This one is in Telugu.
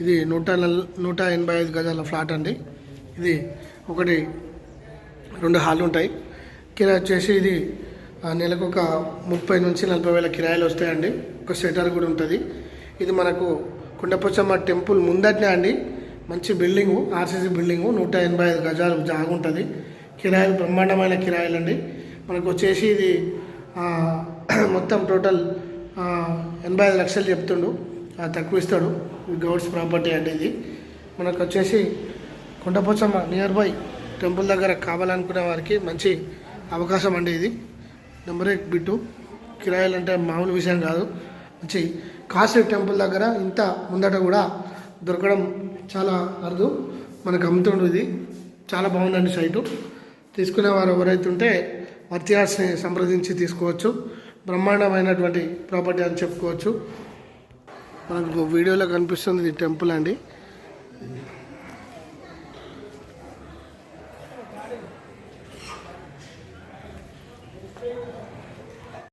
ఇది 185 గజాల ఫ్లాట్ అండి. ఇది ఒకటి 2 హాళ్ళు ఉంటాయి. కిరాయి వచ్చేసి ఇది నెలకు ఒక 30 నుంచి 40 వేల కిరాయిలు వస్తాయండి. ఒక షెటర్ కూడా ఉంటుంది. ఇది మనకు కొండపోచమ్మ టెంపుల్ ముందటనే అండి. మంచి బిల్డింగు, ఆర్సీసీ బిల్డింగు, 185 గజాలు జాగా ఉంటుంది. కిరాయిలు బ్రహ్మాండమైన కిరాయిలు అండి. మనకు వచ్చేసి ఇది మొత్తం టోటల్ 85 లక్షలు చెప్తుండు, తక్కువ ఇస్తాడు. గౌడ్స్ ప్రాపర్టీ అండి ఇది. మనకు వచ్చేసి కొండపోచమ్మ నియర్ బై టెంపుల్ దగ్గర కావాలనుకునే వారికి మంచి అవకాశం అండి ఇది. నెంబర్ 1 బిట్టు. కిరాయిలు అంటే మామూలు విషయం కాదు. మంచి కాస్ట్లీ టెంపుల్ దగ్గర ఇంత ముందట కూడా దొరకడం చాలా అరుదు. మనకు అమ్ముతుండు. ఇది చాలా బాగుందండి సైటు. తీసుకునేవారు ఎవరైతే ఉంటే వర్తియాస్ని సంప్రదించి తీసుకోవచ్చు. బ్రహ్మాండమైనటువంటి ప్రాపర్టీ అని చెప్పుకోవచ్చు. మనకు వీడియోలో కనిపిస్తుంది ఇది టెంపుల్ అండి.